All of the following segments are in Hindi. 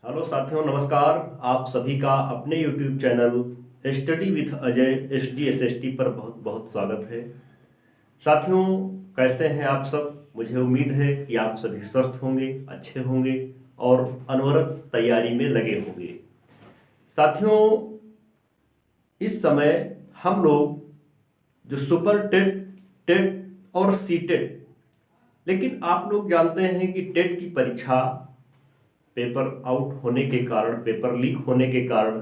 हेलो साथियों, नमस्कार। आप सभी का अपने YouTube channel study with Ajay SDSST पर बहुत बहुत स्वागत है। साथियों, कैसे हैं आप सब? मुझे उम्मीद है कि आप सभी स्वस्थ होंगे, अच्छे होंगे और अनवरत तैयारी में लगे होंगे। साथियों, इस समय हम लोग जो सुपर टेट, टेट और सीटेट, लेकिन आप लोग जानते हैं कि टेट की परीक्षा पेपर आउट होने के कारण, पेपर लीक होने के कारण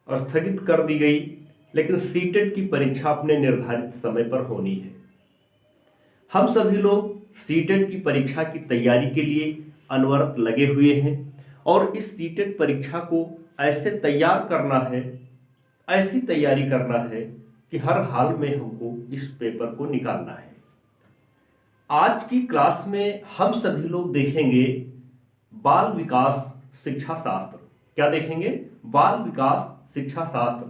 स्थगित कर दी गई, लेकिन सीटेट की परीक्षा अपने निर्धारित समय पर होनी है। हम सभी लोग सीटेट की परीक्षा की तैयारी के लिए अनवरत लगे हुए हैं और इस सीटेट परीक्षा को ऐसे तैयार करना है, ऐसी तैयारी करना है कि हर हाल में हमको इस पेपर को निकालना है। आज की क्लास में हम सभी लोग देखेंगे बाल विकास शिक्षा शास्त्र। क्या देखेंगे? बाल विकास शिक्षा शास्त्र।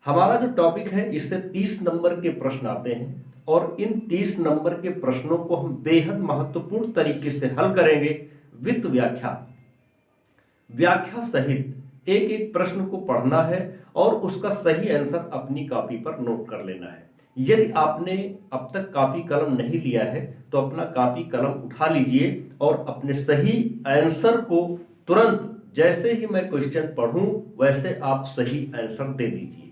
हमारा जो टॉपिक है, इससे 30 नंबर के प्रश्न आते हैं और इन 30 नंबर के प्रश्नों को हम बेहद महत्वपूर्ण तरीके से हल करेंगे विद व्याख्या। व्याख्या सहित एक एक प्रश्न को पढ़ना है और उसका सही आंसर अपनी कॉपी पर नोट कर लेना है। यदि आपने अब तक कॉपी कलम नहीं लिया है तो अपना कॉपी कलम उठा लीजिए और अपने सही आंसर को तुरंत, जैसे ही मैं क्वेश्चन पढ़ूं वैसे आप सही आंसर दे दीजिए।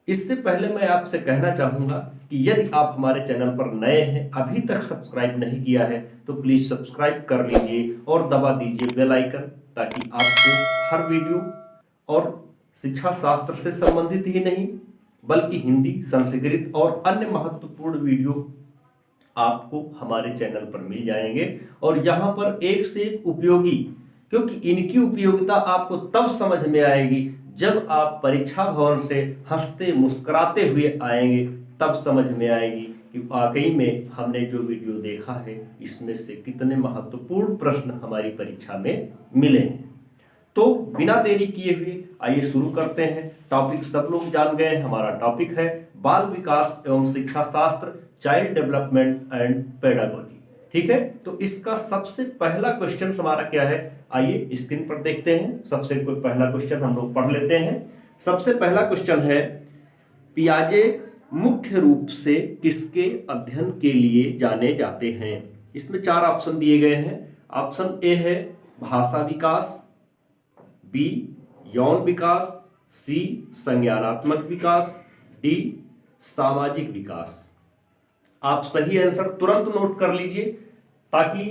इससे पहले मैं आपसे कहना चाहूंगा कि यदि आप हमारे चैनल पर नए हैं, अभी तक सब्सक्राइब नहीं किया है, तो प्लीज सब्सक्राइब कर लीजिए और दबा दीजिए बेल आइकन, ताकि आपको हर वीडियो और शिक्षा शास्त्र से संबंधित ही नहीं बल्कि हिंदी, संस्कृत और अन्य महत्वपूर्ण वीडियो आपको हमारे चैनल पर मिल जाएंगे। और यहाँ पर एक से एक उपयोगी, क्योंकि इनकी उपयोगिता आपको तब समझ में आएगी जब आप परीक्षा भवन से हंसते मुस्कुराते हुए आएंगे, तब समझ में आएगी कि वाकई में हमने जो वीडियो देखा है इसमें से कितने महत्वपूर्ण प्रश्न हमारी परीक्षा में मिले हैं। तो बिना देरी किए हुए आइए शुरू करते हैं। टॉपिक सब लोग जान गए हैं। हमारा टॉपिक है बाल विकास एवं शिक्षा शास्त्र, चाइल्ड डेवलपमेंट एंड पेडागोजी। ठीक है, तो इसका सबसे पहला क्वेश्चन हमारा क्या है, आइए स्क्रीन पर देखते हैं। सबसे पहला क्वेश्चन हम लोग पढ़ लेते हैं। सबसे पहला क्वेश्चन है, पियाजे मुख्य रूप से किसके अध्ययन के लिए जाने जाते हैं? इसमें 4 ऑप्शन दिए गए हैं। ऑप्शन ए है भाषा विकास, बी यौन विकास, सी संज्ञानात्मक विकास, डी सामाजिक विकास। आप सही आंसर तुरंत नोट कर लीजिए ताकि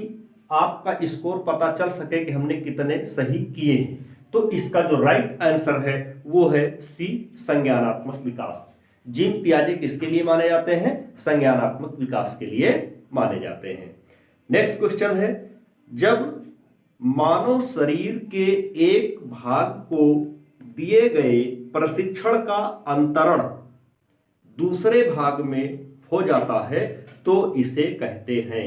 आपका स्कोर पता चल सके कि हमने कितने सही किए हैं। तो इसका जो राइट आंसर है वो है सी संज्ञानात्मक विकास। जीन पियाजे किसके लिए माने जाते हैं? संज्ञानात्मक विकास के लिए माने जाते हैं। नेक्स्ट क्वेश्चन है, जब मानव शरीर के एक भाग को दिए गए प्रशिक्षण का अंतरण दूसरे भाग में हो जाता है तो इसे कहते हैं।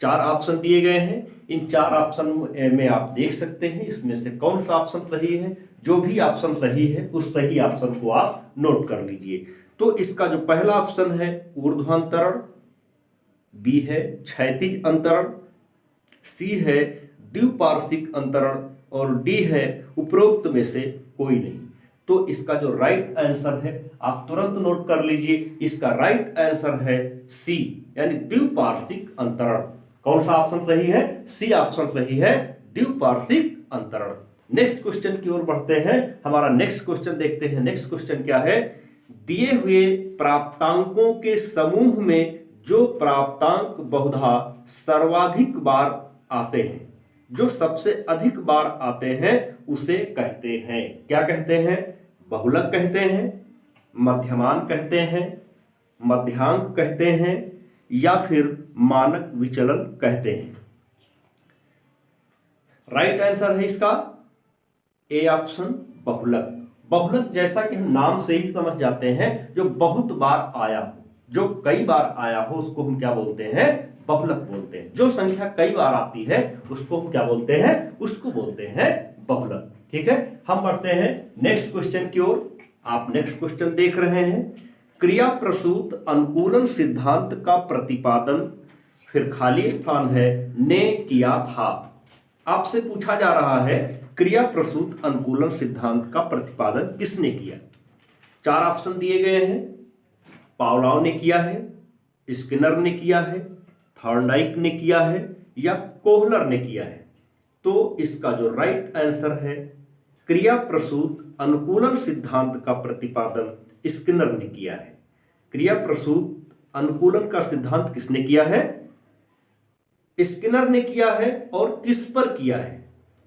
4 ऑप्शन दिए गए हैं। इन 4 ऑप्शन में आप देख सकते हैं इसमें से कौन सा ऑप्शन सही है। जो भी ऑप्शन सही है उस सही ऑप्शन को आप नोट कर लीजिए। तो इसका जो पहला ऑप्शन है ऊर्ध्वांतरण, बी है क्षैतिज अंतरण, सी है द्विपार्श्विक अंतरण और डी है उपरोक्त में से कोई नहीं। तो इसका जो राइट आंसर है आप तुरंत नोट कर लीजिए, इसका राइट आंसर है सी यानी द्विपार्श्विक अंतरण। कौन सा ऑप्शन सही है? सी ऑप्शन सही है, द्विपार्श्विक अंतरण। नेक्स्ट क्वेश्चन की ओर बढ़ते हैं। हमारा नेक्स्ट क्वेश्चन देखते हैं। नेक्स्ट क्वेश्चन क्या है, दिए हुए प्राप्तांकों के समूह में जो प्राप्तांक बहुधा सर्वाधिक बार आते हैं, जो सबसे अधिक बार आते हैं उसे कहते हैं, क्या कहते हैं? बहुलक कहते हैं, मध्यमान कहते हैं, मध्यांक कहते हैं या फिर मानक विचलन कहते हैं। राइट आंसर है इसका ए ऑप्शन, बहुलक। बहुलक जैसा कि हम नाम से ही समझ जाते हैं, जो बहुत बार आया हो, जो कई बार आया हो, उसको हम क्या बोलते हैं? बहुलक बोलते हैं। जो संख्या कई बार आती है उसको हम क्या बोलते हैं? उसको बोलते हैं बहुलक। ठीक है, हम बढ़ते हैं नेक्स्ट क्वेश्चन की ओर। आप नेक्स्ट क्वेश्चन देख रहे हैं, क्रिया प्रसूत अनुकूलन सिद्धांत का प्रतिपादन, फिर खाली स्थान है, ने किया था। आपसे पूछा जा रहा है क्रिया प्रसूत अनुकूलन सिद्धांत का प्रतिपादन किसने किया। 4 ऑप्शन दिए गए हैं। पावलोव ने किया है, स्किनर ने किया है, थॉर्नडाइक ने किया है या कोहलर ने किया है। तो इसका जो राइट आंसर है, क्रिया प्रसूत अनुकूलन सिद्धांत का प्रतिपादन स्किनर ने किया है। क्रिया प्रसूत अनुकूलन का सिद्धांत किसने किया है? स्किनर ने किया है। और किस पर किया है?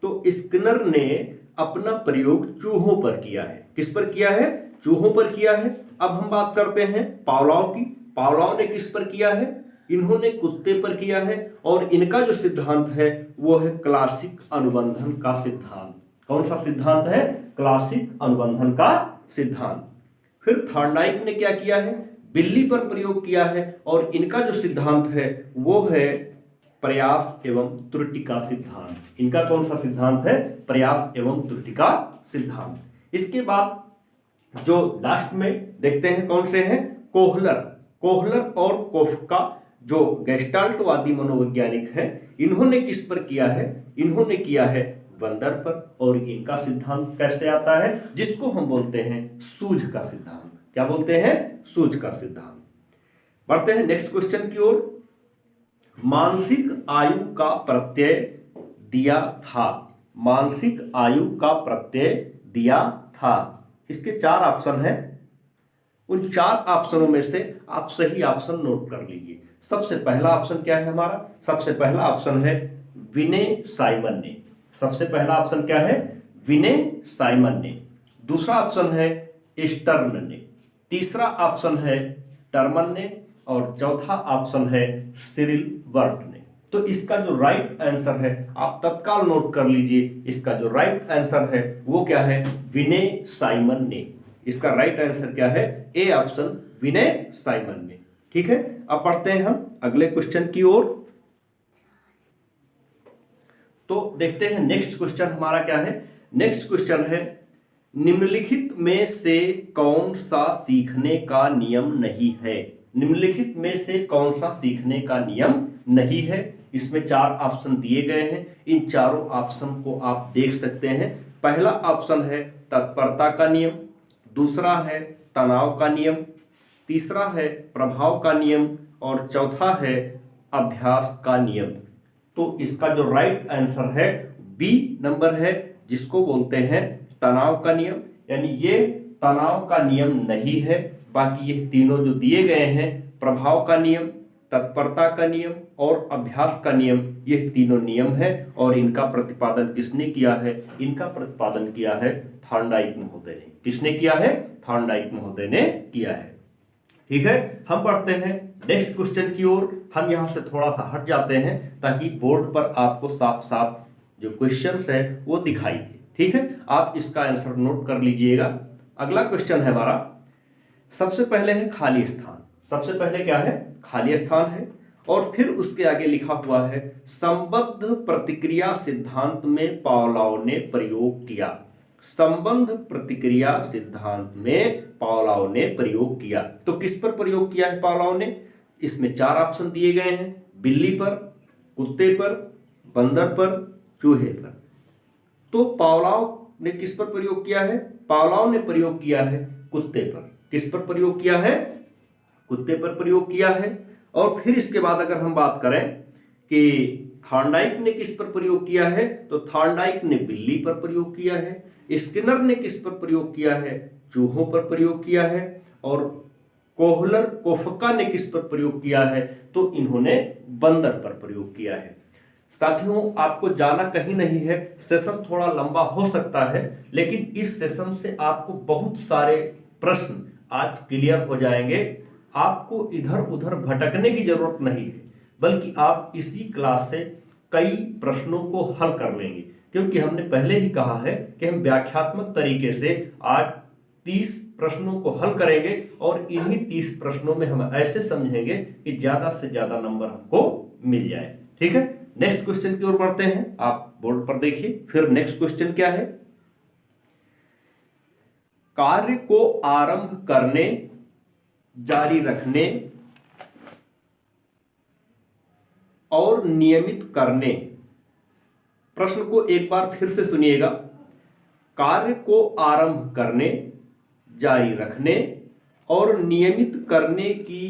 तो स्किनर ने अपना प्रयोग चूहों पर किया है। किस पर किया है? चूहों पर किया है। अब हम बात करते हैं पावलोव की। पावलोव ने किस पर किया है? इन्होंने कुत्ते पर किया है। और इनका जो सिद्धांत है वो है क्लासिक अनुबंधन का सिद्धांत। कौन सा सिद्धांत है? क्लासिक अनुबंधन का सिद्धांत। फिर थॉर्नडाइक ने क्या किया है? बिल्ली पर प्रयोग किया है। और इनका जो सिद्धांत है वो है प्रयास एवं त्रुटि का सिद्धांत। इनका कौन सा सिद्धांत है? प्रयास एवं त्रुटि का सिद्धांत। इसके बाद जो लास्ट में देखते हैं कौन से हैं? कोहलर और कोफका, जो गेस्टाल्टवादी मनोवैज्ञानिक हैं, इन्होंने किस पर किया है? इन्होंने किया है बंदर पर। और इनका सिद्धांत कैसे आता है? जिसको हम बोलते हैं सूझ का सिद्धांत। क्या बोलते हैं? सूझ का सिद्धांत। बढ़ते हैं नेक्स्ट क्वेश्चन की ओर। मानसिक आयु का प्रत्यय दिया था। मानसिक आयु का प्रत्यय दिया था। इसके 4 ऑप्शन हैं। उन 4 ऑप्शनों में से आप सही ऑप्शन नोट कर लीजिए। सबसे पहला ऑप्शन क्या है हमारा? सबसे पहला ऑप्शन है विनय साइमन ने। सबसे पहला ऑप्शन क्या है? विनय साइमन ने। दूसरा ऑप्शन है स्टर्न ने। तीसरा ऑप्शन है टर्मन ने। और चौथा ऑप्शन है सिरिल वर्ट ने। तो इसका जो राइट आंसर है आप तत्काल नोट कर लीजिए। इसका जो राइट आंसर है वो क्या है? विनय साइमन ने। इसका राइट आंसर क्या है? ए ऑप्शन, विनय साइमन ने। ठीक है, अब पढ़ते हैं हम अगले क्वेश्चन की ओर। तो देखते हैं नेक्स्ट क्वेश्चन हमारा क्या है। नेक्स्ट क्वेश्चन है निम्नलिखित में से कौन सा सीखने का नियम नहीं है। निम्नलिखित में से कौन सा सीखने का नियम नहीं है। इसमें 4 ऑप्शन दिए गए हैं। इन चारों ऑप्शन को आप देख सकते हैं। पहला ऑप्शन है तत्परता का नियम, दूसरा है तनाव का नियम, तीसरा है प्रभाव का नियम और चौथा है अभ्यास का नियम। तो इसका जो राइट आंसर है बी नंबर है, जिसको बोलते हैं तनाव का नियम। यानी ये तनाव का नियम नहीं है। बाकी ये तीनों जो दिए गए हैं, प्रभाव का नियम, तत्परता का नियम और अभ्यास का नियम, ये तीनों नियम है। और इनका प्रतिपादन किसने किया है? इनका प्रतिपादन किया है थॉर्नडाइक महोदय ने। किसने किया है? थॉर्नडाइक महोदय ने किया है। ठीक है, हम बढ़ते हैं नेक्स्ट क्वेश्चन की ओर। हम यहां से थोड़ा सा हट जाते हैं ताकि बोर्ड पर आपको साफ साफ जो क्वेश्चन है वो दिखाई दे। ठीक है, आप इसका आंसर नोट कर लीजिएगा। अगला क्वेश्चन है हमारा, सबसे पहले है खाली स्थान। सबसे पहले क्या है? खाली स्थान है। और फिर उसके आगे लिखा हुआ है संबद्ध प्रतिक्रिया सिद्धांत में पावलोव ने प्रयोग किया। संबंध प्रतिक्रिया सिद्धांत में पावलोव ने प्रयोग किया। तो किस पर प्रयोग किया है पावलोव ने? इसमें 4 ऑप्शन दिए गए हैं। बिल्ली पर, कुत्ते पर, बंदर पर, चूहे पर। तो पावलोव ने किस पर प्रयोग किया है? पावलोव ने प्रयोग किया है कुत्ते पर। किस पर प्रयोग किया है? कुत्ते पर प्रयोग किया है। और फिर इसके बाद अगर हम बात करें कि थॉर्नडाइक ने किस पर प्रयोग किया है, तो थॉर्नडाइक ने बिल्ली पर प्रयोग किया है। स्किनर ने किस पर प्रयोग किया है? चूहों पर प्रयोग किया है। और कोफका ने किस पर प्रयोग किया है? तो इन्होंने बंदर पर प्रयोग किया है। साथियों, आपको जाना कहीं नहीं है। सेशन थोड़ा लंबा हो सकता है, लेकिन इस सेशन से आपको बहुत सारे प्रश्न आज क्लियर हो जाएंगे। आपको इधर उधर भटकने की जरूरत नहीं है, बल्कि आप इसी क्लास से कई प्रश्नों को हल कर लेंगे। क्योंकि हमने पहले ही कहा है कि हम व्याख्यात्मक तरीके से आज 30 प्रश्नों को हल करेंगे और इन्हीं 30 प्रश्नों में हम ऐसे समझेंगे कि ज्यादा से ज्यादा नंबर हमको मिल जाए। ठीक है, नेक्स्ट क्वेश्चन की ओर बढ़ते हैं। आप बोर्ड पर देखिए। फिर नेक्स्ट क्वेश्चन क्या है? कार्य को आरंभ करने, जारी रखने और नियमित करने प्रश्न को एक बार फिर से सुनिएगा। कार्य को आरंभ करने, जारी रखने और नियमित करने की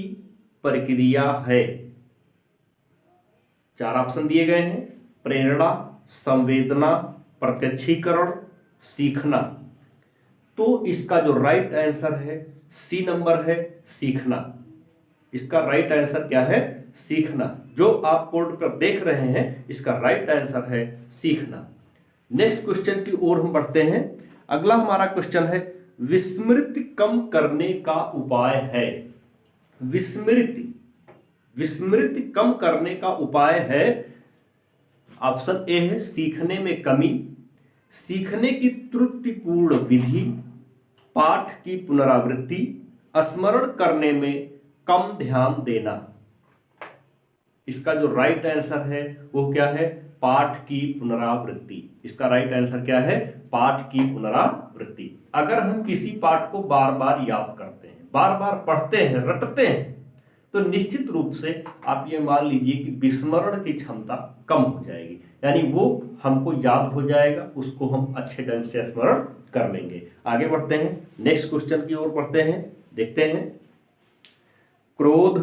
प्रक्रिया है। 4 ऑप्शन दिए गए हैं, प्रेरणा, संवेदना, प्रत्यक्षीकरण, सीखना। तो इसका जो राइट आंसर है सी नंबर है, सीखना। इसका राइट आंसर क्या है? सीखना। जो आप बोर्ड पर देख रहे हैं इसका राइट आंसर है सीखना। नेक्स्ट क्वेश्चन की ओर हम बढ़ते हैं। अगला हमारा क्वेश्चन है, विस्मृति कम करने का उपाय है। विस्मृति कम करने का उपाय है। ऑप्शन ए है सीखने में कमी, सीखने की त्रुटिपूर्ण विधि, पाठ की पुनरावृत्ति, स्मरण करने में कम ध्यान देना। इसका जो राइट आंसर है वो क्या है? पाठ की पुनरावृत्ति। इसका राइट आंसर क्या है? पाठ की पुनरावृत्ति। अगर हम किसी पाठ को बार बार याद करते हैं, बार बार पढ़ते हैं, रटते हैं, तो निश्चित रूप से आप ये मान लीजिए कि विस्मरण की क्षमता कम हो जाएगी, यानी वो हमको याद हो जाएगा, उसको हम अच्छे ढंग से स्मरण कर लेंगे। आगे बढ़ते हैं, नेक्स्ट क्वेश्चन की ओर बढ़ते हैं। देखते हैं, क्रोध,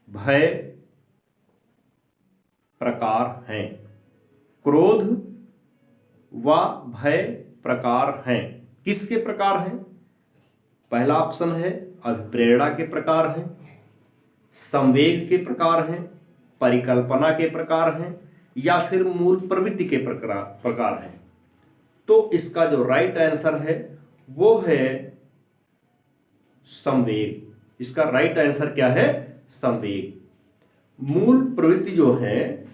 भय प्रकार हैं। क्रोध व भय प्रकार हैं। किसके प्रकार हैं? पहला ऑप्शन है अभिप्रेरणा के प्रकार हैं, संवेग के प्रकार हैं, परिकल्पना के प्रकार हैं, या फिर मूल प्रवृत्ति के प्रकार हैं। तो इसका जो राइट आंसर है वो है संवेग। इसका राइट आंसर क्या है? संवेग। मूल प्रवृत्ति जो है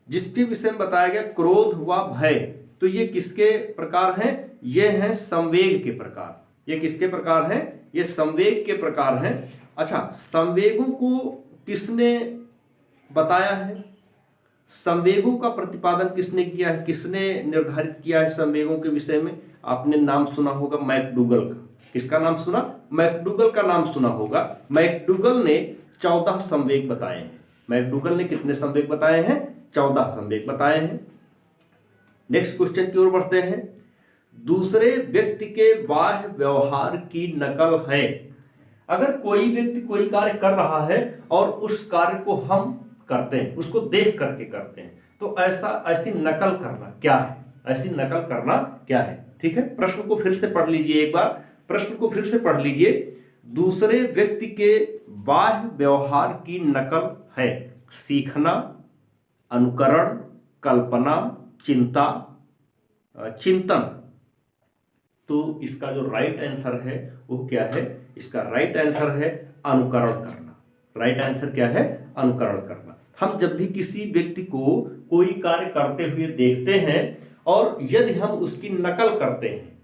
जिसके विषय में बताया गया क्रोध व भय, तो ये किसके प्रकार हैं? ये हैं संवेग के प्रकार। ये किसके प्रकार हैं? ये संवेग के प्रकार हैं। अच्छा, संवेगों को किसने बताया है? संवेगों का प्रतिपादन किसने किया है? किसने निर्धारित किया है संवेगों के विषय में? आपने नाम सुना होगा मैकडूगल का। किसका नाम सुना? मैकडूगल का नाम सुना होगा। मैकडूगल ने 14 संवेग बताए हैं। मैकडूगल ने कितने संवेग बताए हैं? 14 संवेग बताए हैं। नेक्स्ट क्वेश्चन की ओर बढ़ते हैं। दूसरे व्यक्ति के बाह्य व्यवहार की नकल है। अगर कोई व्यक्ति कोई कार्य कर रहा है और उस कार्य को हम करते हैं, उसको देख करके करते हैं, तो ऐसी नकल करना क्या है? ऐसी नकल करना क्या है? ठीक है, प्रश्न को फिर से पढ़ लीजिए एक बार। प्रश्न को फिर से पढ़ लीजिए। दूसरे व्यक्ति के बाह्य व्यवहार की नकल है सीखना, अनुकरण, कल्पना, चिंतन। तो इसका जो राइट आंसर है वो क्या है? इसका राइट आंसर है अनुकरण करना। राइट आंसर क्या है? अनुकरण करना। हम जब भी किसी व्यक्ति को कोई कार्य करते हुए देखते हैं और यदि हम उसकी नकल करते हैं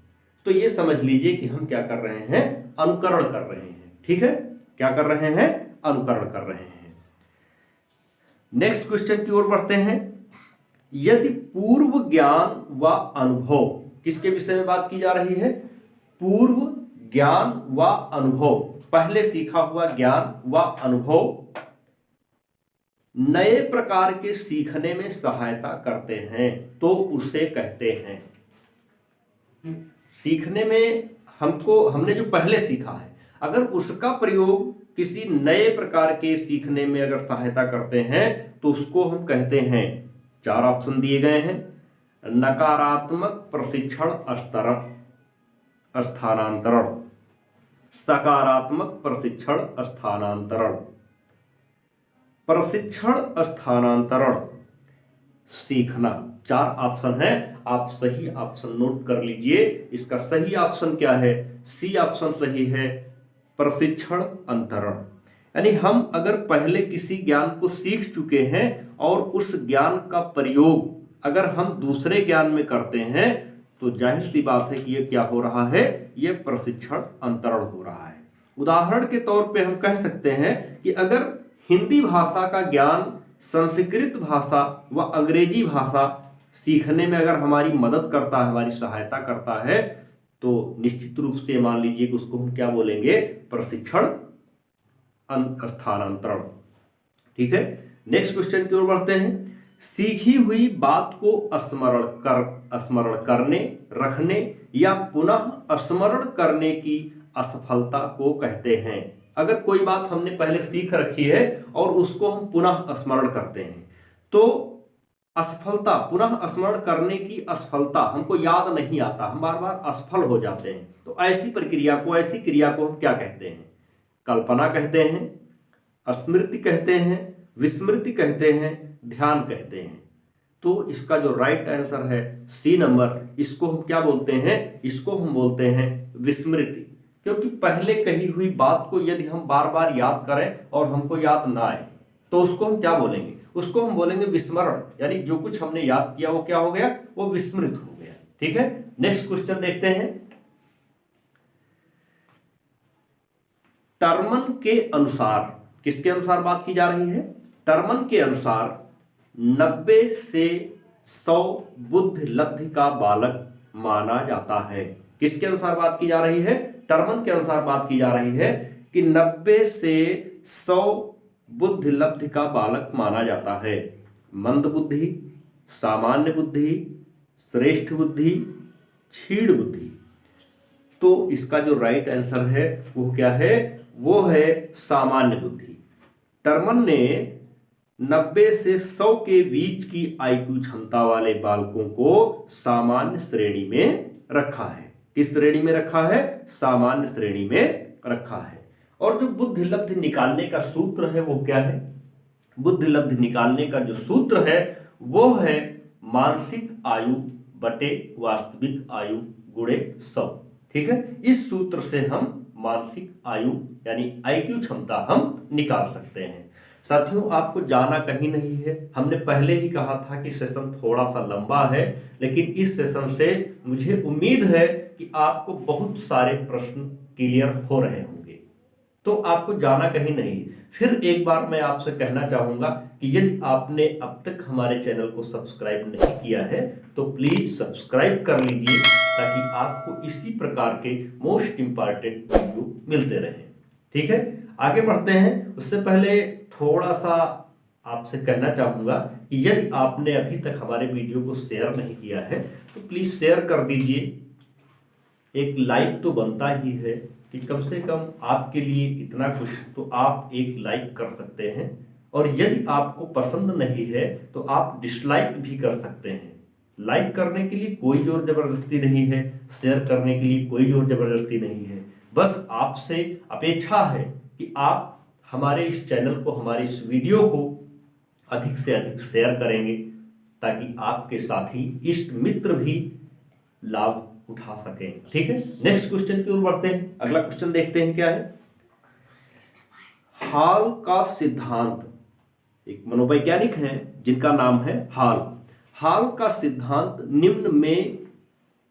तो ये समझ लीजिए कि हम क्या कर रहे हैं? अनुकरण कर रहे हैं। ठीक है, क्या कर रहे हैं? अनुकरण कर रहे हैं। नेक्स्ट क्वेश्चन की ओर बढ़ते हैं। यदि पूर्व ज्ञान व अनुभव, किसके विषय में बात की जा रही है? पूर्व ज्ञान व अनुभव, पहले सीखा हुआ ज्ञान व अनुभव नए प्रकार के सीखने में सहायता करते हैं तो उसे कहते हैं। सीखने में हमने जो पहले सीखा है, अगर उसका प्रयोग किसी नए प्रकार के सीखने में अगर सहायता करते हैं तो उसको हम कहते हैं। 4 ऑप्शन दिए गए हैं। नकारात्मक प्रशिक्षण स्थानांतरण, सकारात्मक प्रशिक्षण स्थानांतरण, प्रशिक्षण स्थानांतरण, सीखना। 4 ऑप्शन है, आप सही ऑप्शन नोट कर लीजिए। इसका सही ऑप्शन क्या है? सी ऑप्शन सही है, प्रशिक्षण अंतरण। यानी हम अगर पहले किसी ज्ञान को सीख चुके हैं और उस ज्ञान का प्रयोग अगर हम दूसरे ज्ञान में करते हैं तो जाहिर सी बात है कि ये क्या हो रहा है? ये प्रशिक्षण अंतरण हो रहा है। उदाहरण के तौर पे हम कह सकते हैं कि अगर हिंदी भाषा का ज्ञान संस्कृत भाषा व अंग्रेजी भाषा सीखने में अगर हमारी मदद करता है, हमारी सहायता करता है, तो निश्चित रूप से मान लीजिए कि उसको हम क्या बोलेंगे? प्रशिक्षण स्थानांतरण। ठीक है, नेक्स्ट क्वेश्चन की ओर बढ़ते हैं। सीखी हुई बात को स्मरण करने, रखने या पुनः स्मरण करने की असफलता को कहते हैं। अगर कोई बात हमने पहले सीख रखी है और उसको हम पुनः स्मरण करते हैं तो असफलता, पुनः स्मरण करने की असफलता, हमको याद नहीं आता, हम बार बार असफल हो जाते हैं, तो ऐसी प्रक्रिया को, ऐसी क्रिया को हम क्या कहते हैं? कल्पना कहते हैं, स्मृति कहते हैं, विस्मृति कहते हैं, ध्यान कहते हैं। तो इसका जो राइट आंसर है सी नंबर, इसको हम क्या बोलते हैं? इसको हम बोलते हैं विस्मृति। क्योंकि पहले कही हुई बात को यदि हम बार बार याद करें और हमको याद ना आए तो उसको हम क्या बोलेंगे? उसको हम बोलेंगे विस्मरण, यानी जो कुछ हमने याद किया वो क्या हो गया? वो विस्मृत हो गया। ठीक है, नेक्स्ट क्वेश्चन देखते हैं। टर्मन के अनुसार, किसके अनुसार बात की जा रही है? टर्मन के अनुसार 90 से 100 बुद्धि लब्धि का बालक माना जाता है। किसके अनुसार बात की जा रही है? टर्मन के अनुसार बात की जा रही है कि 90 से 100 बुद्धि लब्धि का बालक माना जाता है। मंद बुद्धि, सामान्य बुद्धि, श्रेष्ठ बुद्धि, क्षीण बुद्धि। तो इसका जो राइट आंसर है वो क्या है? वो है सामान्य बुद्धि। टर्मन ने 90 से 100 के बीच की आईक्यू क्षमता वाले बालकों को सामान्य श्रेणी में रखा है। किस श्रेणी में रखा है? सामान्य श्रेणी में रखा है। और जो बुद्धि लब्धि निकालने का सूत्र है वो क्या है? बुद्धि लब्धि निकालने का जो सूत्र है वो है मानसिक आयु बटे वास्तविक आयु गुणे 100। ठीक है, इस सूत्र से हम मानसिक आयु यानी आईक्यू क्षमता हम निकाल सकते हैं। साथियों, आपको जाना कहीं नहीं है। हमने पहले ही कहा था कि सेशन थोड़ा सा लंबा है, लेकिन इस सेशन से मुझे उम्मीद है कि आपको बहुत सारे प्रश्न क्लियर हो रहे होंगे। तो आपको जाना कहीं नहीं। फिर एक बार मैं आपसे कहना चाहूंगा कि यदि आपने अब तक हमारे चैनल को सब्सक्राइब नहीं किया है तो प्लीज सब्सक्राइब कर लीजिए, ताकि आपको इसी प्रकार के मोस्ट इंपॉर्टेंट वीडियो मिलते रहें। ठीक है, आगे बढ़ते हैं। उससे पहले थोड़ा सा आपसे कहना चाहूंगा कि यदि आपने अभी तक हमारे वीडियो को शेयर नहीं किया है तो प्लीज शेयर कर दीजिए। एक लाइक तो बनता ही है कि कम से कम आपके लिए इतना कुछ तो आप एक लाइक कर सकते हैं, और यदि आपको पसंद नहीं है तो आप डिसलाइक भी कर सकते हैं। लाइक करने के लिए कोई जोर जबरदस्ती नहीं है, शेयर करने के लिए कोई जोर जबरदस्ती नहीं है। बस आपसे अपेक्षा है कि आप हमारे इस चैनल को, हमारे इस वीडियो को अधिक से अधिक शेयर करेंगे, ताकि आपके साथी, इष्ट मित्र भी लाभ उठा सकें। ठीक है, नेक्स्ट क्वेश्चन की ओर बढ़ते हैं। अगला क्वेश्चन देखते हैं क्या है। हॉल का सिद्धांत, एक मनोवैज्ञानिक हैं जिनका नाम है हॉल। हॉल का सिद्धांत निम्न में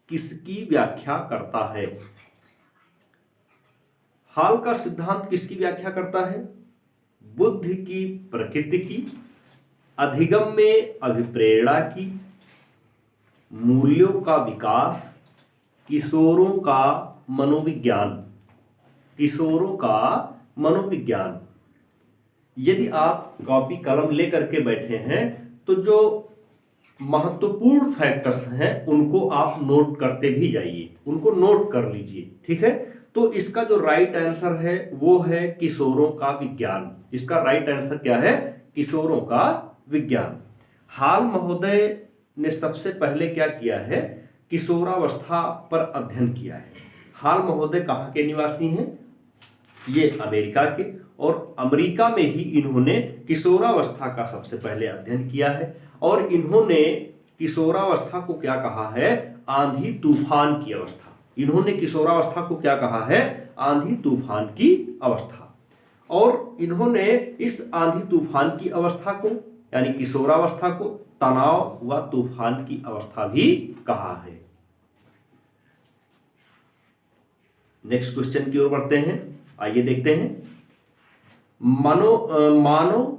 किसकी व्याख्या करता है? हॉल का सिद्धांत किसकी व्याख्या करता है? बुद्धि की प्रकृति की, अधिगम में अभिप्रेरणा की, मूल्यों का विकास, किशोरों का मनोविज्ञान। किशोरों का मनोविज्ञान। यदि आप कॉपी कलम लेकर के बैठे हैं तो जो महत्वपूर्ण फैक्टर्स हैं उनको आप नोट करते भी जाइए, उनको नोट कर लीजिए। ठीक है, तो इसका जो राइट आंसर है वो है किशोरों का विज्ञान। इसका राइट आंसर क्या है? किशोरों का विज्ञान। हॉल महोदय ने सबसे पहले क्या किया है? किशोरावस्था पर अध्ययन किया है। हॉल महोदय कहाँ के निवासी हैं? ये अमेरिका के, और अमेरिका में ही इन्होंने किशोरावस्था का सबसे पहले अध्ययन किया है। और इन्होंने किशोरावस्था को क्या कहा है? आंधी तूफान की अवस्था। इन्होंने किशोरावस्था को क्या कहा है? आंधी तूफान की अवस्था। और इन्होंने इस आंधी तूफान की अवस्था को यानी किशोरावस्था को तनाव व तूफान की अवस्था भी कहा है। नेक्स्ट क्वेश्चन की ओर बढ़ते हैं। आइए देखते हैं। मानव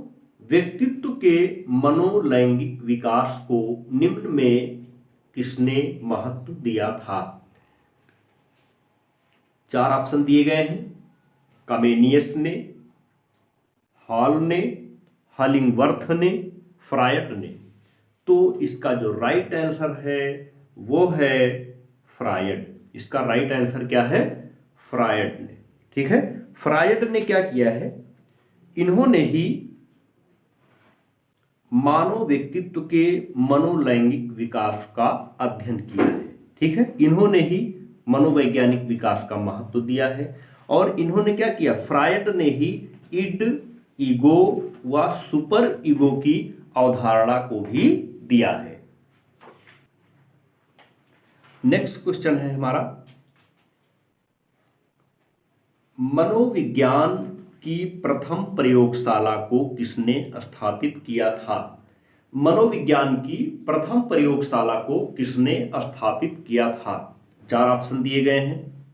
व्यक्तित्व के मनोलैंगिक विकास को निम्न में किसने महत्व दिया था? 4 ऑप्शन दिए गए हैं। कमेनियस ने, हॉल ने, हॉलिंगवर्थ ने, फ्रायड ने। तो इसका जो राइट आंसर है वो है फ्रायड। इसका राइट आंसर क्या है? फ्रायड ने। ठीक है, फ्रायड ने क्या किया है, इन्होंने ही मानव व्यक्तित्व के मनोलैंगिक विकास का अध्ययन किया है। ठीक है, इन्होंने ही मनोवैज्ञानिक विकास का महत्व दिया है। और इन्होंने क्या किया, फ्रायड ने ही इड, ईगो व सुपर ईगो की अवधारणा को भी दिया है। नेक्स्ट क्वेश्चन है हमारा, मनोविज्ञान की प्रथम प्रयोगशाला को किसने स्थापित किया था? मनोविज्ञान की प्रथम प्रयोगशाला को किसने स्थापित किया था? 4 ऑप्शन दिए गए हैं।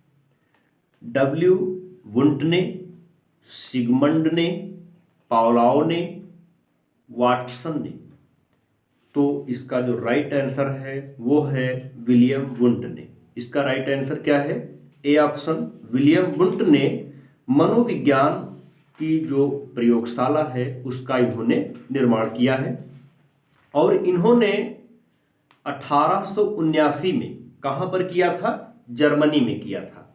डब्ल्यू वुंट ने, सिगमंड ने, पावलोव ने, वाटसन ने। तो इसका जो राइट आंसर है वो है विलियम वुंट ने। इसका राइट आंसर क्या है? ए ऑप्शन, विलियम वुंट ने मनोविज्ञान की जो प्रयोगशाला है उसका इन्होंने निर्माण किया है। और इन्होंने 1879 में कहां पर किया था? जर्मनी में किया था।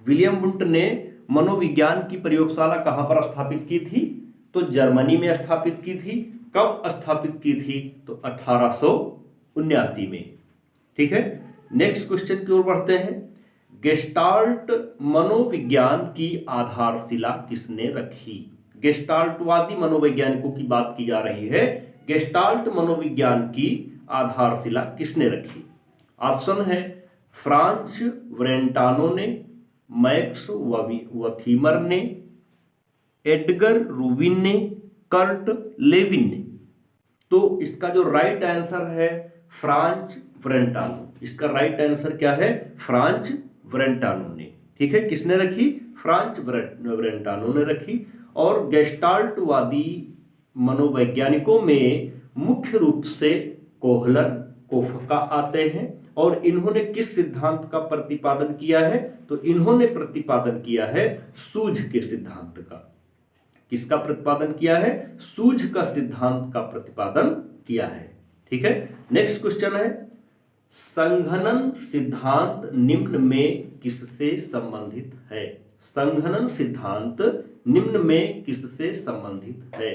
विलियम वुंट ने मनोविज्ञान की प्रयोगशाला कहां पर स्थापित की थी? तो जर्मनी में स्थापित की थी। कब स्थापित की थी? तो 1879 में। ठीक है, नेक्स्ट क्वेश्चन की ओर बढ़ते हैं। गेस्टाल्ट मनोविज्ञान की आधारशिला किसने रखी? गेस्टाल्टवादी मनोवैज्ञानिकों की बात की जा रही है। गेस्टाल्ट मनोविज्ञान की आधारशिला किसने रखी? ऑप्शन है फ्रांच ब्रेंटानो ने, मैक्स वथीमर ने, एडगर रूबिन ने, कर्ट लेविन ने। तो इसका जो राइट आंसर है फ्रांच ब्रेंटानो। इसका राइट आंसर क्या है? फ्रांच ब्रेंटानो ने। ठीक है, किसने रखी? फ्रांच ब्रेंटानो ने रखी। और गेस्टाल्टवादी मनोवैज्ञानिकों में मुख्य रूप से कोहलर, कोफका आते हैं। और इन्होंने किस सिद्धांत का प्रतिपादन किया है? तो इन्होंने प्रतिपादन किया है सूझ के सिद्धांत का। किसका प्रतिपादन किया है? सूझ का सिद्धांत का प्रतिपादन किया है। ठीक है, नेक्स्ट क्वेश्चन है, संघनन सिद्धांत निम्न में किससे संबंधित है? संघनन सिद्धांत निम्न में किससे संबंधित है?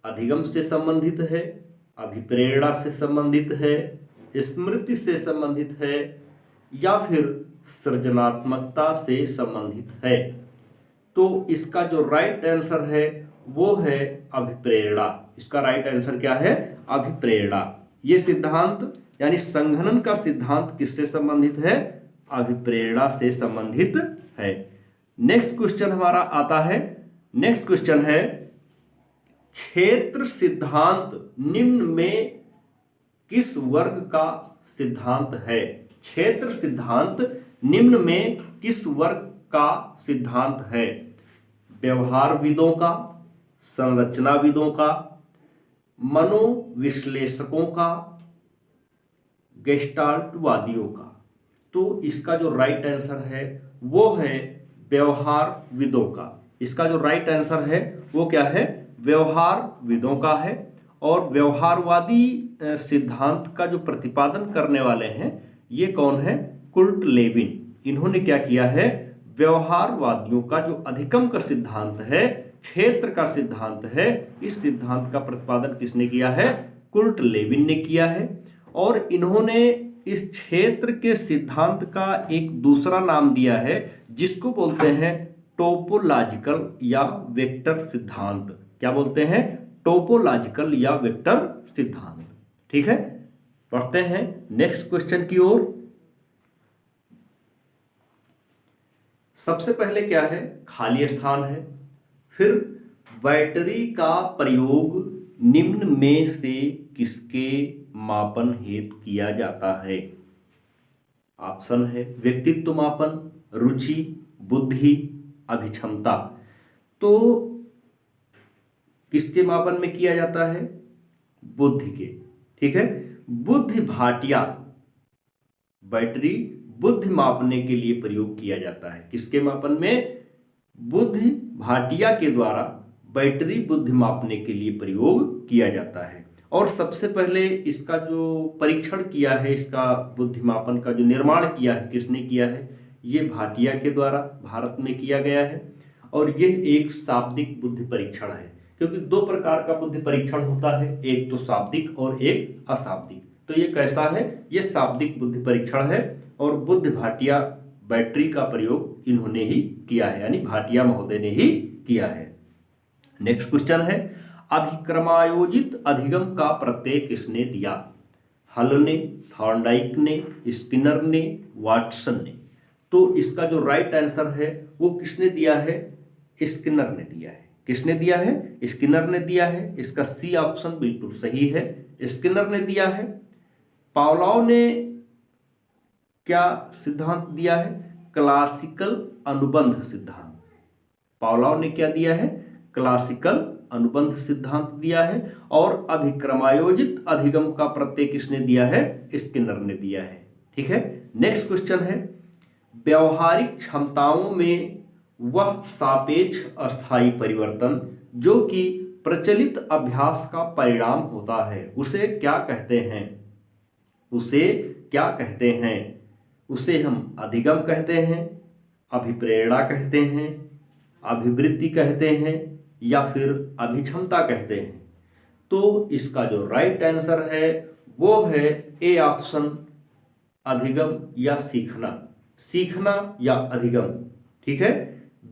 अधिगम से संबंधित है, अभिप्रेरणा से संबंधित है, स्मृति से संबंधित है, या फिर सृजनात्मकता से संबंधित है? तो इसका जो राइट आंसर है वो है अभिप्रेरणा। इसका राइट आंसर क्या है? अभिप्रेरणा। ये सिद्धांत यानी संघनन का सिद्धांत किससे संबंधित है? अभिप्रेरणा से संबंधित है। नेक्स्ट क्वेश्चन हमारा आता है, नेक्स्ट क्वेश्चन है, क्षेत्र सिद्धांत निम्न में किस वर्ग का सिद्धांत है? क्षेत्र सिद्धांत निम्न में किस वर्ग का सिद्धांत है? व्यवहारविदों का, संरचनाविदों का, मनोविश्लेषकों का, गेस्टाल्टवादियों का? तो इसका जो राइट आंसर है वो है व्यवहारविदों का। इसका जो राइट आंसर है वो क्या है? व्यवहारविदों का है। और व्यवहारवादी सिद्धांत का जो प्रतिपादन करने वाले हैं ये कौन है? Kurt Lewin. इन्होंने क्या किया है? व्यवहारवादियों का जो अधिगम का सिद्धांत है, क्षेत्र का सिद्धांत है, इस सिद्धांत का प्रतिपादन किसने किया है? कुर्ट लेविन ने किया है। और इन्होंने इस क्षेत्र के सिद्धांत का एक दूसरा नाम दिया है जिसको बोलते हैं टोपोलॉजिकल या वेक्टर सिद्धांत। क्या बोलते हैं? टोपोलॉजिकल या वेक्टर सिद्धांत। ठीक है, पढ़ते हैं नेक्स्ट क्वेश्चन की ओर। सबसे पहले क्या है? खाली स्थान है। फिर बैटरी का प्रयोग निम्न में से किसके मापन हेतु किया जाता है? ऑप्शन है व्यक्तित्व मापन, रुचि, बुद्धि, अभिक्षमता। तो किसके मापन में किया जाता है? बुद्धि के। ठीक है, बुद्धि भाटिया, बैटरी बुद्धि मापने के लिए प्रयोग किया जाता है। किसके मापन में? बुद्धि भाटिया के द्वारा बैटरी बुद्धि मापने के लिए प्रयोग किया जाता है। और सबसे पहले इसका जो परीक्षण किया है, इसका बुद्धिमापन का जो निर्माण किया है, किसने किया है? ये भाटिया के द्वारा भारत में किया गया है। और यह एक शाब्दिक बुद्धि परीक्षण है, क्योंकि दो प्रकार का बुद्धि परीक्षण होता है, एक तो शाब्दिक और एक अशाब्दिक। तो ये कैसा है? ये शाब्दिक बुद्धि परीक्षण है और बुद्ध भाटिया बैटरी का प्रयोग इन्होंने ही किया है, यानी भाटिया महोदय ने ही किया है। नेक्स्ट क्वेश्चन है, अभिक्रमायोजित अधिगम का प्रत्यय किसने दिया? हल ने, थॉर्नडाइक ने, स्किनर ने, वाटसन ने। तो इसका जो राइट आंसर है वो किसने दिया है? स्किनर ने दिया है। किसने दिया है? स्किनर ने दिया है। इसका सी ऑप्शन बिल्कुल सही है, स्किनर ने दिया है। पावलोव ने क्या सिद्धांत दिया है? क्लासिकल अनुबंध सिद्धांत। पावलोव ने क्या दिया है? क्लासिकल अनुबंध सिद्धांत दिया है। और अभिक्रमायोजित अधिगम का प्रत्यय किसने दिया है? स्किनर ने दिया है। ठीक है। नेक्स्ट क्वेश्चन है, व्यवहारिक क्षमताओं में वह सापेक्ष अस्थायी परिवर्तन जो कि प्रचलित अभ्यास का परिणाम होता है उसे क्या कहते हैं? उसे क्या कहते हैं? उसे हम अधिगम कहते हैं, अभिप्रेरणा कहते हैं, अभिवृत्ति कहते हैं या फिर अभिक्षमता कहते हैं। तो इसका जो राइट आंसर है वो है ए ऑप्शन, अधिगम या सीखना। सीखना या अधिगम। ठीक है।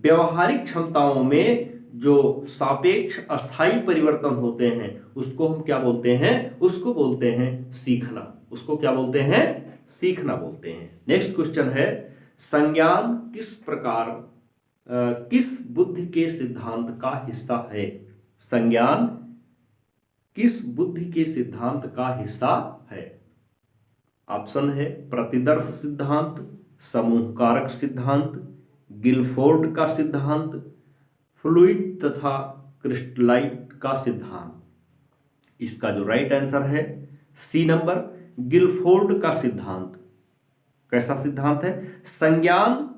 व्यवहारिक क्षमताओं में जो सापेक्ष अस्थायी परिवर्तन होते हैं उसको हम क्या बोलते हैं? उसको बोलते हैं सीखना। उसको क्या बोलते हैं? सीखना बोलते हैं। नेक्स्ट क्वेश्चन है, संज्ञान किस प्रकार किस बुद्धि के सिद्धांत का हिस्सा है? संज्ञान किस बुद्धि के सिद्धांत का हिस्सा है? ऑप्शन है प्रतिदर्श सिद्धांत, समूह कारक सिद्धांत, गिलफोर्ड का सिद्धांत, फ्लूइड तथा क्रिस्टलाइट का सिद्धांत। इसका जो राइट आंसर है सी नंबर, गिलफोर्ड का सिद्धांत। कैसा सिद्धांत है? संज्ञान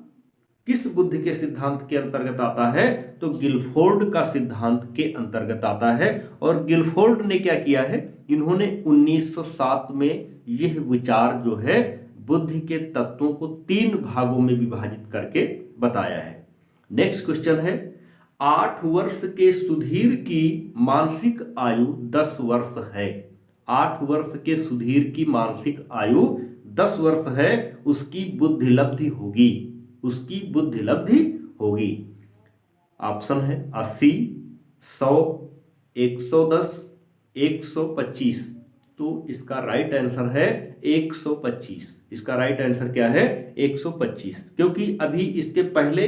किस बुद्धि के सिद्धांत के अंतर्गत आता है? तो गिलफोर्ड का सिद्धांत के अंतर्गत आता है। और गिलफोर्ड ने क्या किया है? इन्होंने 1907 में यह विचार जो है बुद्धि के तत्वों को 3 भागों में विभाजित करके बताया है। नेक्स्ट क्वेश्चन है, 8 वर्ष के सुधीर की मानसिक आयु 10 वर्ष है। 8 वर्ष के सुधीर की मानसिक आयु 10 वर्ष है, उसकी बुद्धि लब्धि होगी। उसकी बुद्धि लब्धि होगी। ऑप्शन है 80, 100, 110, 125। तो इसका राइट आंसर है 125। इसका राइट आंसर क्या है? 125। क्योंकि अभी इसके पहले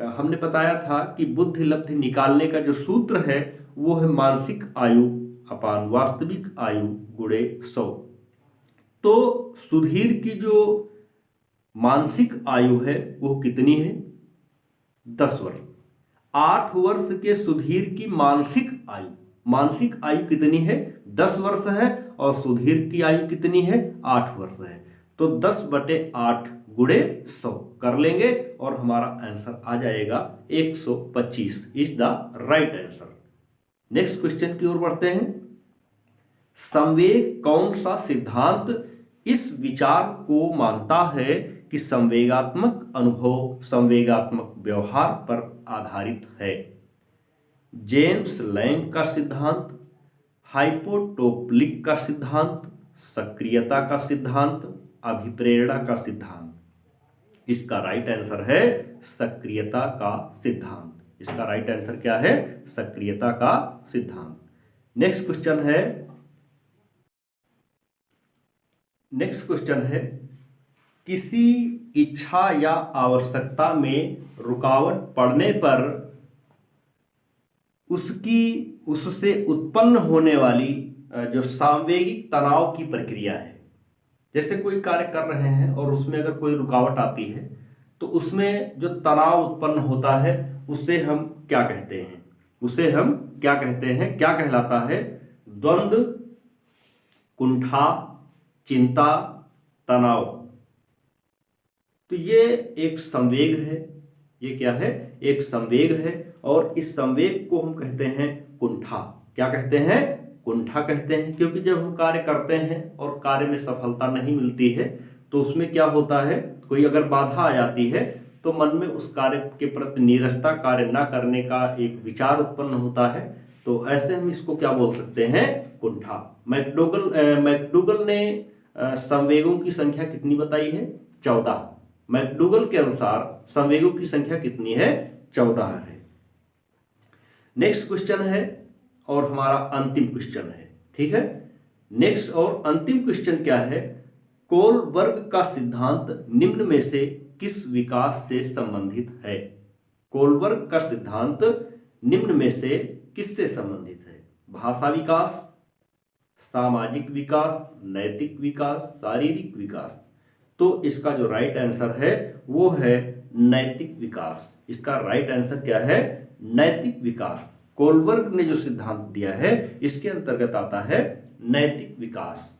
हमने बताया था कि बुद्धि लब्धि निकालने का जो सूत्र है वो है मानसिक आयु अपान वास्तविक आयु गुणे 100। तो सुधीर की जो मानसिक आयु है वो कितनी है? 10 वर्ष। 8 वर्ष के सुधीर की मानसिक आयु कितनी है? 10 वर्ष है। और सुधीर की आयु कितनी है? 8 वर्ष है। तो 10/8 गुणे 100 कर लेंगे और हमारा आंसर आ जाएगा 125 is the right answer. Next question की ओर बढ़ते हैं। संवेग कौन सा सिद्धांत इस विचार को मानता है कि संवेगात्मक अनुभव संवेगात्मक व्यवहार पर आधारित है? जेम्स लैंग का सिद्धांत, हाइपोटोप्लिक का सिद्धांत, सक्रियता का सिद्धांत, अभिप्रेरणा का सिद्धांत। इसका राइट आंसर है सक्रियता का सिद्धांत। इसका राइट आंसर क्या है? सक्रियता का सिद्धांत। नेक्स्ट क्वेश्चन है, किसी इच्छा या आवश्यकता में रुकावट पड़ने पर उससे उत्पन्न होने वाली जो सांवेगिक तनाव की प्रक्रिया है। जैसे कोई कार्य कर रहे हैं और उसमें अगर कोई रुकावट आती है तो उसमें जो तनाव उत्पन्न होता है उसे हम क्या कहते हैं? क्या कहलाता है? द्वंद्व, कुंठा, चिंता, तनाव। तो ये एक संवेग है। ये क्या है? एक संवेग है। और इस संवेग को हम कहते हैं कुंठा। क्या कहते हैं? कुंठा कहते हैं, क्योंकि जब हम कार्य करते हैं और कार्य में सफलता नहीं मिलती है तो उसमें क्या होता है, कोई अगर बाधा आ जाती है तो मन में उस कार्य के प्रति नीरसता, कार्य ना करने का एक विचार उत्पन्न होता है। तो ऐसे हम इसको क्या बोल सकते हैं, कुंठा। मैकडूगल ने संवेगों की संख्या कितनी बताई है, 14। मैकडूगल के अनुसार संवेगों की संख्या कितनी है, 14 है। नेक्स्ट क्वेश्चन है और हमारा अंतिम क्वेश्चन है, ठीक है। नेक्स्ट और अंतिम क्वेश्चन क्या है, कोलबर्ग का सिद्धांत निम्न में से किस विकास से संबंधित है। कोलबर्ग का सिद्धांत निम्न में से किससे संबंधित है, भाषा विकास, सामाजिक विकास, नैतिक विकास, शारीरिक विकास। तो इसका जो राइट आंसर है वो है नैतिक विकास। इसका राइट आंसर क्या है, नैतिक विकास। कोलबर्ग ने जो सिद्धांत दिया है इसके अंतर्गत आता है नैतिक विकास।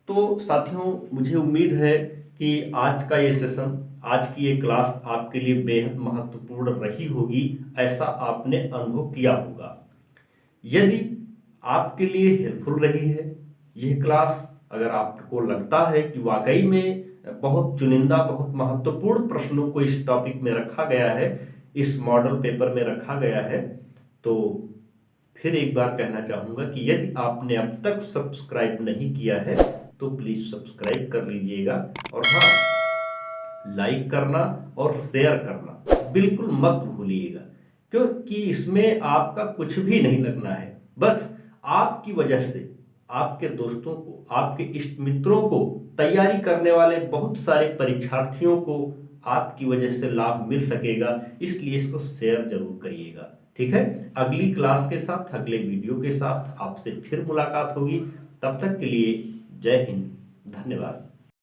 तो साथियों, मुझे उम्मीद है कि आज का ये सेशन, आज की ये क्लास आपके लिए बेहद महत्वपूर्ण रही होगी, ऐसा आपने अनुभव किया होगा। यदि आपके लिए हेल्पफुल रही है यह क्लास, अगर आपको लगता है कि वाकई में बहुत चुनिंदा, बहुत महत्वपूर्ण प्रश्नों को इस टॉपिक में रखा गया है, इस मॉडल पेपर में रखा गया है, तो फिर एक बार कहना चाहूँगा कि यदि आपने अब तक सब्सक्राइब नहीं किया है तो प्लीज़ सब्सक्राइब कर लीजिएगा। और हाँ, लाइक करना और शेयर करना बिल्कुल मत भूलिएगा, क्योंकि इसमें आपका कुछ भी नहीं लगना है। बस आपकी वजह से आपके दोस्तों को, आपके इष्ट मित्रों को, तैयारी करने वाले बहुत सारे परीक्षार्थियों को आपकी वजह से लाभ मिल सकेगा, इसलिए इसको शेयर जरूर करिएगा, ठीक है। अगली क्लास के साथ, अगले वीडियो के साथ आपसे फिर मुलाकात होगी। तब तक के लिए जय हिंद, धन्यवाद।